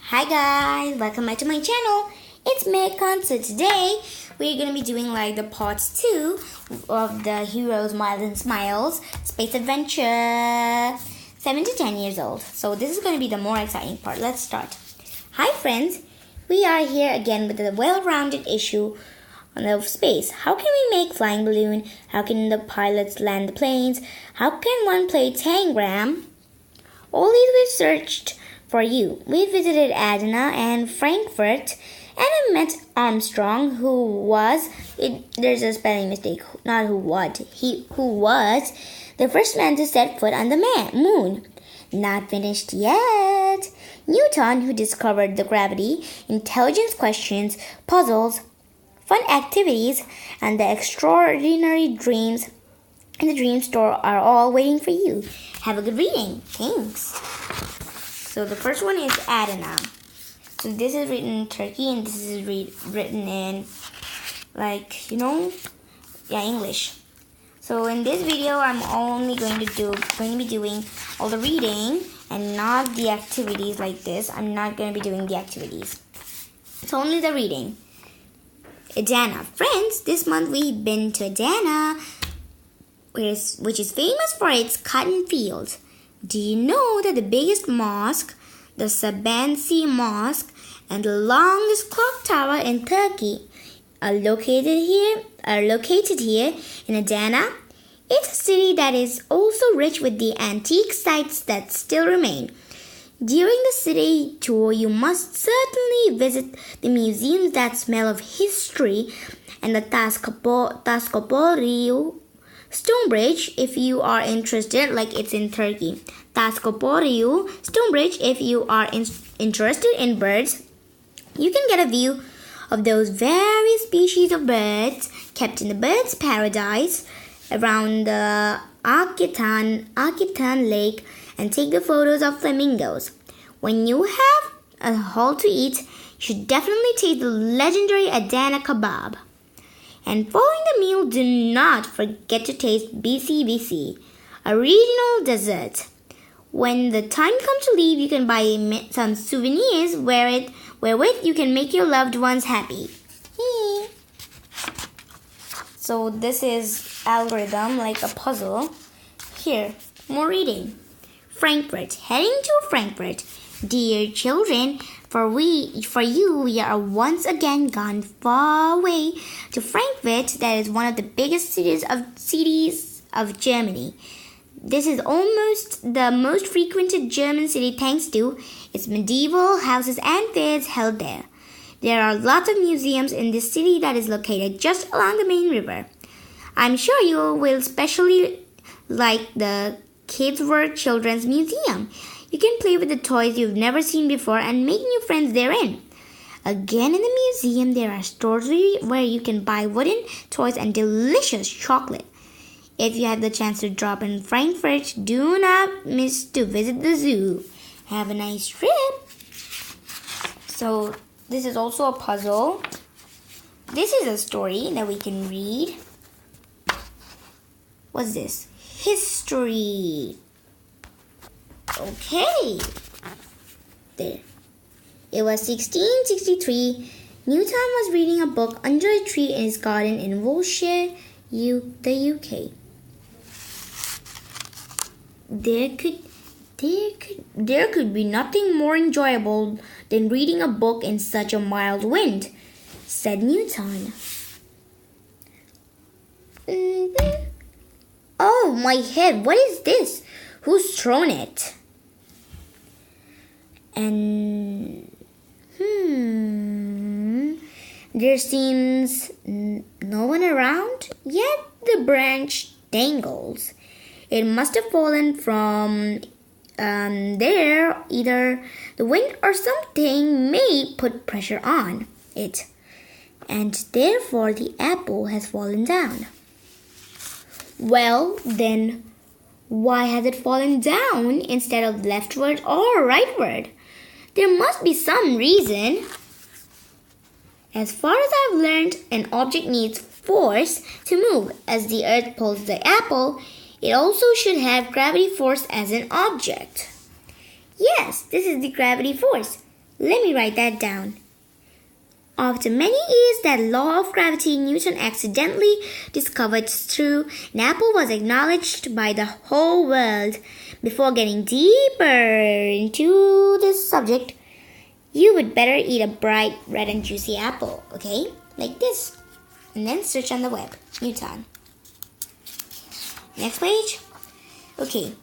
Hi guys, welcome back to my channel. It's Megan. So today we're gonna be doing like the part 2 of the Heroes Miles and Smiles Space Adventure 7 to 10 years old. So this is gonna be the more exciting part. Let's start. Hi friends, we are here again with a well-rounded issue on the space. How can we make flying balloon? How can the pilots land the planes? How can one play Tangram? All these we've searched for you. We visited Adana and Frankfurt, and I met Armstrong, there's a spelling mistake, not who was the first man to set foot on the moon. Not finished yet. Newton, who discovered the gravity, intelligence questions, puzzles, fun activities, and the extraordinary dreams in the dream store are all waiting for you. Have a good reading. Thanks. So the first one is Adana. So this is written in Turkey and this is written in English. So in this video, I'm only going to be doing all the reading and not the activities like this. I'm not going to be doing the activities. It's only the reading. Adana. Friends, this month we've been to Adana, which is famous for its cotton fields. Do you know that the biggest mosque, the Sabansi Mosque, and the longest clock tower in Turkey are located here in Adana? It's a city that is also rich with the antique sites that still remain. During the city tour, you must certainly visit the museums that smell of history and the Taskoporiu Stonebridge if you are interested, like it's in Turkey. Taskoporiu Stonebridge if you are interested in birds. You can get a view of those various species of birds kept in the bird's paradise around the Akitan Lake and take the photos of flamingos. When you have a halt to eat, you should definitely taste the legendary Adana kebab. And following the meal, do not forget to taste BCBC, a regional dessert. When the time comes to leave, you can buy some souvenirs wherewith you can make your loved ones happy. So this is algorithm, like a puzzle. Here, more reading. Frankfurt. Heading to Frankfurt. Dear children, for you, we are once again gone far away to Frankfurt, that is one of the biggest cities of Germany. This is almost the most frequented German city thanks to its medieval houses and fairs held there. There are lots of museums in this city that is located just along the main river. I'm sure you will especially like the Kidsworth Children's Museum. You can play with the toys you've never seen before and make new friends therein. Again, in the museum, there are stores where you can buy wooden toys and delicious chocolate. If you have the chance to drop in Frankfurt, do not miss to visit the zoo. Have a nice trip. So, this is also a puzzle. This is a story that we can read. What's this? History. Okay. There. It was 1663. Newton was reading a book under a tree in his garden in Wiltshire, the UK. There could be nothing more enjoyable than reading a book in such a mild wind, said Newton. Oh, my head, what is this? Who's thrown it? And there seems no one around, yet the branch dangles. It must have fallen from there. Either the wind or something may put pressure on it, and therefore the apple has fallen down. Well, then, why has it fallen down instead of leftward or rightward? There must be some reason. As far as I've learned, an object needs force to move. As the earth pulls the apple, it also should have gravity force as an object. Yes, this is the gravity force. Let me write that down. After many years, that law of gravity Newton accidentally discovered true, an apple was acknowledged by the whole world. Before getting deeper into this subject, you would better eat a bright, red and juicy apple, okay? Like this. And then search on the web, Newton. Next page. Okay.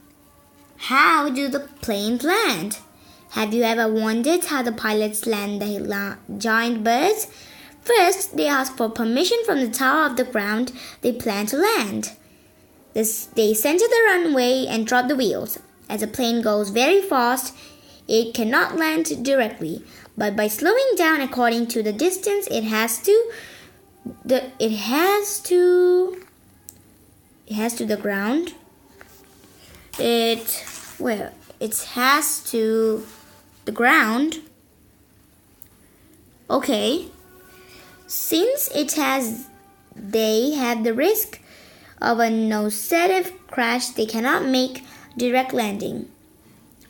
How do the planes land? Have you ever wondered how the pilots land the giant birds? First, they ask for permission from the tower of the ground they plan to land. They center the runway and drop the wheels. As a plane goes very fast, it cannot land directly, but by slowing down according to the distance it has to the ground. Okay. Since they have the risk of a nose-dive crash, they cannot make direct landing.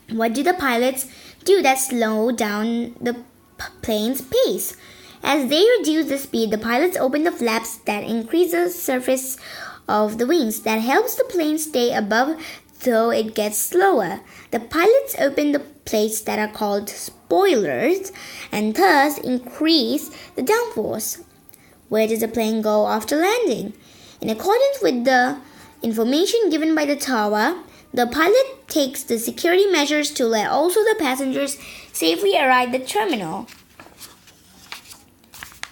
What do the pilots do that slow down the plane's pace? As they reduce the speed, the pilots open the flaps that increase the surface of the wings. That helps the plane stay above though it gets slower. The pilots open the plates that are called spoilers and thus increase the downforce. Where does the plane go after landing? In accordance with the information given by the tower, the pilot takes the security measures to let also the passengers safely arrive at the terminal.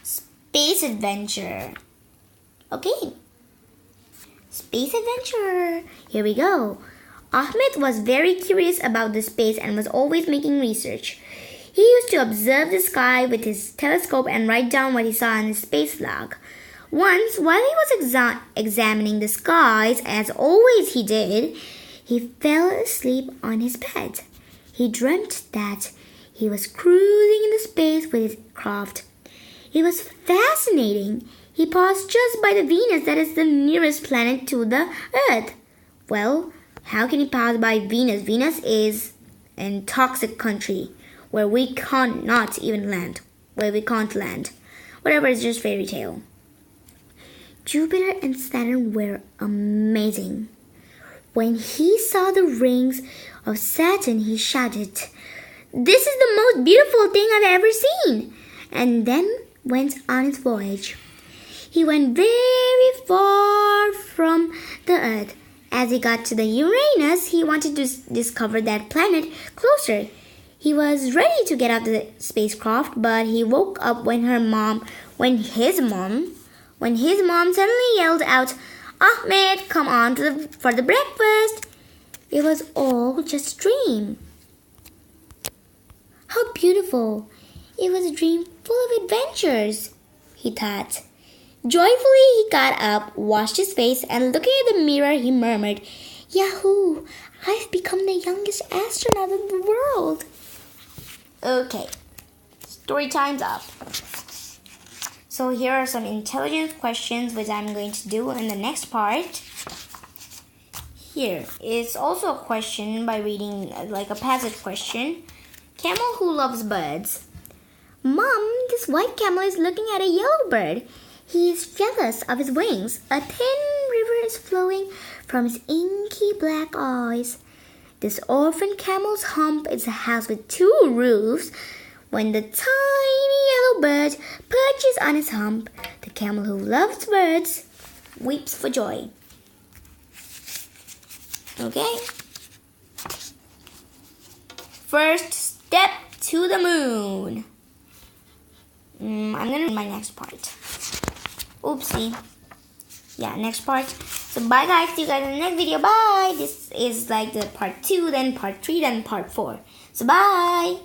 Space adventure. Okay. Space adventure. Here we go. Ahmed was very curious about the space and was always making research. He used to observe the sky with his telescope and write down what he saw in his space log. Once, while he was examining the skies, as always he did, he fell asleep on his bed. He dreamt that he was cruising in the space with his craft. It was fascinating. He passed just by the Venus, that is the nearest planet to the Earth. Well, how can he pass by Venus? Venus is a toxic country where we can't land. Whatever, it's just fairy tale. Jupiter and Saturn were amazing. When he saw the rings of Saturn, he shouted, "This is the most beautiful thing I've ever seen!" and then went on his voyage. He went very far from the Earth. As he got to the Uranus, he wanted to discover that planet closer. He was ready to get out the spacecraft, but he woke up when his mom suddenly yelled out, "Ahmed, come on for the breakfast." It was all just a dream. How beautiful. It was a dream full of adventures, he thought. Joyfully, he got up, washed his face, and looking at the mirror, he murmured, "Yahoo! I've become the youngest astronaut in the world." Okay, story time's up. So here are some intelligence questions which I'm going to do in the next part. Here is also a question by reading like a passage question. Camel who loves birds. Mom, this white camel is looking at a yellow bird. He is jealous of his wings. A thin river is flowing from his inky black eyes. This orphan camel's hump is a house with 2 roofs. When the tiny yellow bird perches on his hump, the camel who loves birds weeps for joy. Okay? First step to the moon. I'm going to read my next part. Oopsie. Yeah, next part. So bye guys. See you guys in the next video. Bye. This is like the part 2, then part 3, then part 4. So bye.